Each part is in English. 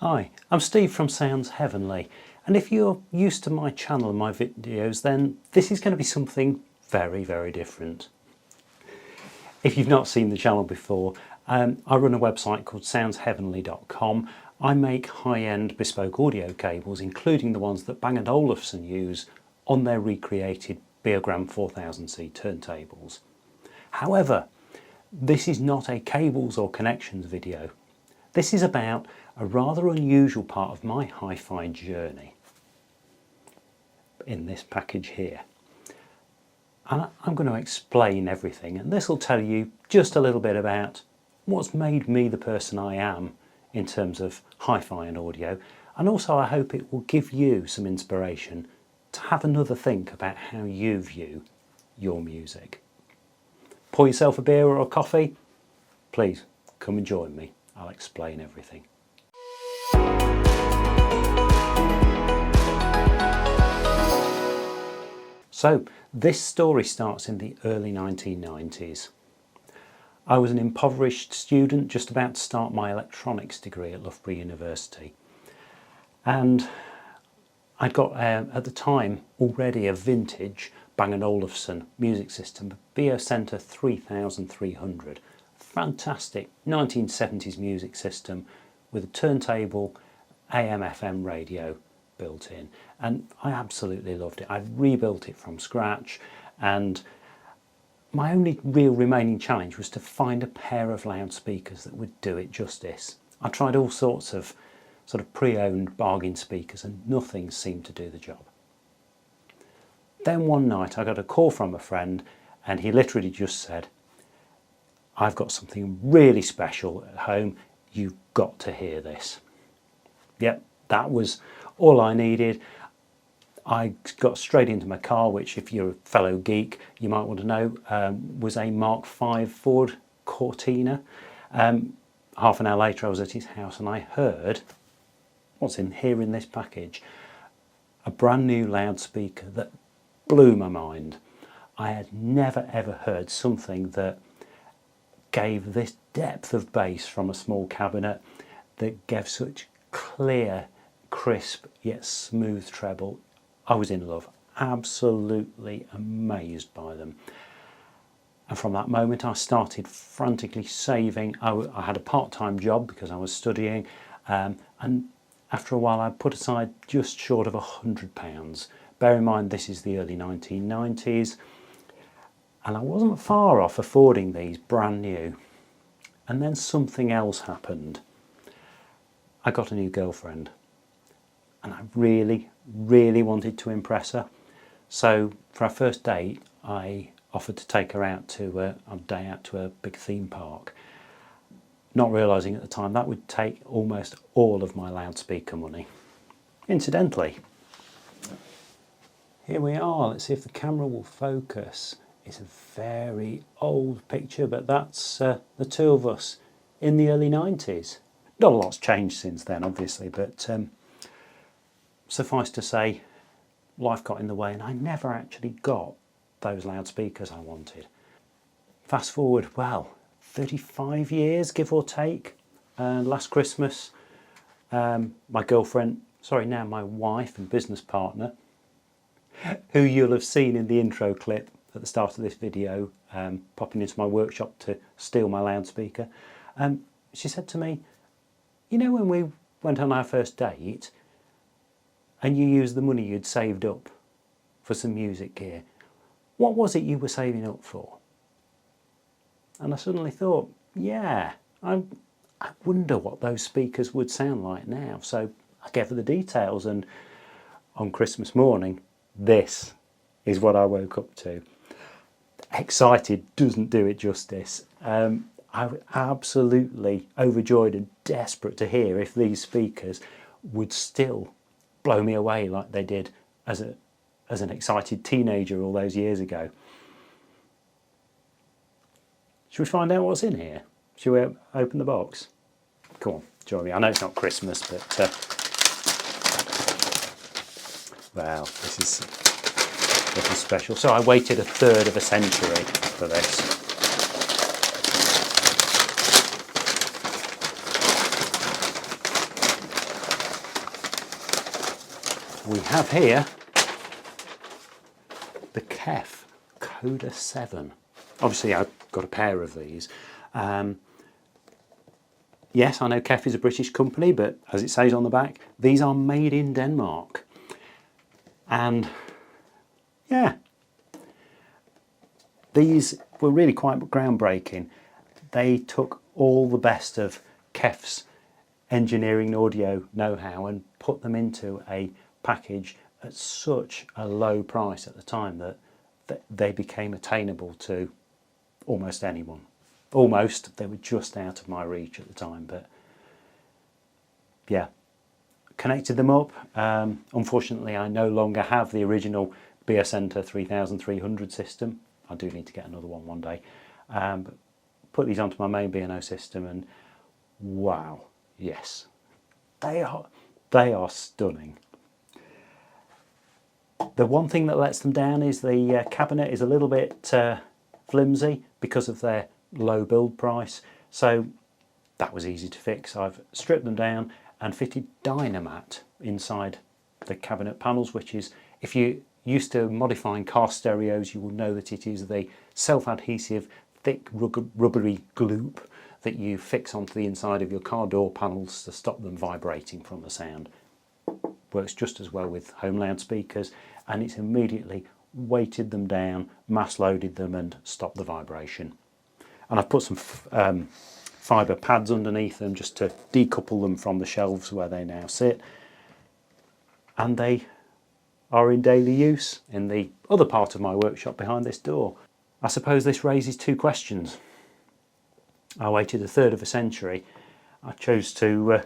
Hi, I'm Steve from Sounds Heavenly, and if you're used to my channel and my videos, then this is going to be something very different. If you've not seen the channel before, I run a website called soundsheavenly.com. I make high-end bespoke audio cables, including the ones that Bang & Olufsen use on their recreated Beogram 4000C turntables. However, this is not a cables or connections video. This is about a rather unusual part of my hi-fi journey in this package here. And I'm going to explain everything, and this will tell you just a little bit about what's made me the person I am in terms of hi-fi and audio, and also I hope it will give you some inspiration to have another think about how you view your music. Pour yourself a beer or a coffee, please come and join me. I'll explain everything. So this story starts in the early 1990s. I was an impoverished student just about to start my electronics degree at Loughborough University, and I'd got at the time already a vintage Bang & Olufsen music system, Beocenter 3300. Fantastic 1970s music system with a turntable, AM/FM radio built in, and I absolutely loved it. I'd rebuilt it from scratch, and my only real remaining challenge was to find a pair of loudspeakers that would do it justice. I tried all sorts of sort of pre-owned bargain speakers and nothing seemed to do the job. Then one night I got a call from a friend, and he literally just said, "I've got something really special at home, you've got to hear this." Yep, that was all I needed. I got straight into my car, which if you're a fellow geek you might want to know was a Mark V Ford Cortina. Half an hour later I was at his house and I heard what's in here in this package, a brand new loudspeaker that blew my mind. I had never ever heard something that gave this depth of bass from a small cabinet, that gave such clear, crisp yet smooth treble. I was in love, absolutely amazed by them. And from that moment I started frantically saving. I had a part-time job because I was studying, and after a while I put aside just short of £100. Bear in mind this is the early 1990s, and I wasn't far off affording these brand new. And then something else happened. I got a new girlfriend, and I really wanted to impress her. So for our first date I offered to take her out to a day out to a big theme park, not realising at the time that would take almost all of my loudspeaker money. Incidentally, here we are. Let's see if the camera will focus. It's a very old picture, but that's the two of us in the early 90s. Not a lot's changed since then, obviously, but suffice to say, life got in the way and I never actually got those loudspeakers I wanted. Fast forward, well, 35 years, give or take. Last Christmas, my girlfriend, sorry, now my wife and business partner, who you'll have seen in the intro clip at the start of this video, popping into my workshop to steal my loudspeaker, she said to me, "You know when we went on our first date and you used the money you'd saved up for some music gear, what was it you were saving up for?" And I suddenly thought, yeah, I wonder what those speakers would sound like now. So I gave her the details, and on Christmas morning, this is what I woke up to. Excited doesn't do it justice. I was absolutely overjoyed and desperate to hear if these speakers would still blow me away like they did as an excited teenager all those years ago. Should we find out what's in here? Should we open the box? Come on, join me. I know it's not Christmas, but wow, this is special. So I waited a third of a century for this. we have here the Kef Coda 7. Obviously I've got a pair of these. Yes, I know Kef is a British company, but as it says on the back, these are made in Denmark. And yeah, these were really quite groundbreaking. They took all the best of Kef's engineering and audio know-how and put them into a package at such a low price at the time that they became attainable to almost anyone. Almost, they were just out of my reach at the time, but yeah, connected them up. Unfortunately, I no longer have the original Beer Center 3300 system. I do need to get another one day. But put these onto my main B&O system and wow, yes, they are stunning. The one thing that lets them down is the cabinet is a little bit flimsy because of their low build price, so that was easy to fix. I've stripped them down and fitted Dynamat inside the cabinet panels, which is, if you're used to modifying car stereos, you will know that it is the self-adhesive thick rubbery gloop that you fix onto the inside of your car door panels to stop them vibrating from the sound. Works just as well with home loudspeakers, and it's immediately weighted them down, mass loaded them and stopped the vibration. And I've put some fibre pads underneath them just to decouple them from the shelves where they now sit. And they are in daily use in the other part of my workshop behind this door. I suppose this raises two questions. I waited a third of a century. I chose to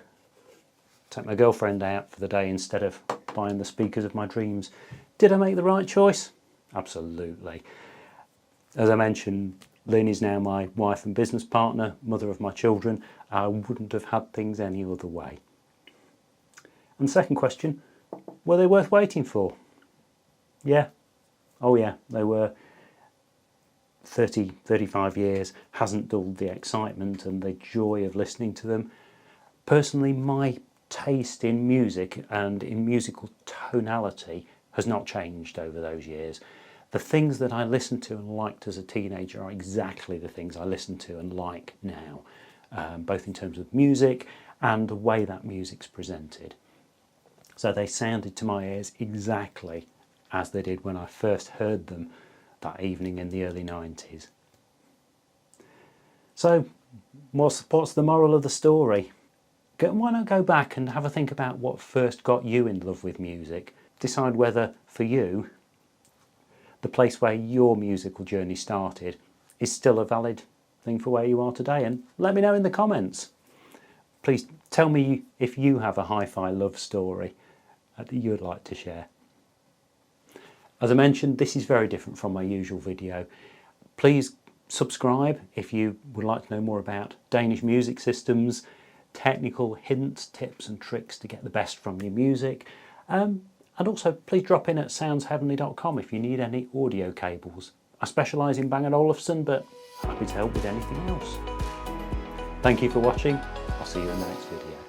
take my girlfriend out for the day instead of buying the speakers of my dreams. Did I make the right choice? Absolutely. As I mentioned, Lynn is now my wife and business partner, mother of my children. I wouldn't have had things any other way. And the second question, were they worth waiting for? Yeah. Oh yeah, they were. 35 years hasn't dulled the excitement and the joy of listening to them. Personally, my taste in music and in musical tonality has not changed over those years. The things that I listened to and liked as a teenager are exactly the things I listen to and like now, both in terms of music and the way that music's presented. So they sounded to my ears exactly as they did when I first heard them that evening in the early 90s. So what's the moral of the story? Why not go back and have a think about what first got you in love with music? Decide whether, for you, the place where your musical journey started is still a valid thing for where you are today, and let me know in the comments. Please tell me if you have a hi-fi love story that you'd like to share. As I mentioned, this is very different from my usual video. Please subscribe if you would like to know more about Danish music systems, technical hints, tips and tricks to get the best from your music. And also please drop in at soundsheavenly.com if you need any audio cables. I specialise in Bang & Olufsen, but happy to help with anything else. Thank you for watching. I'll see you in the next video.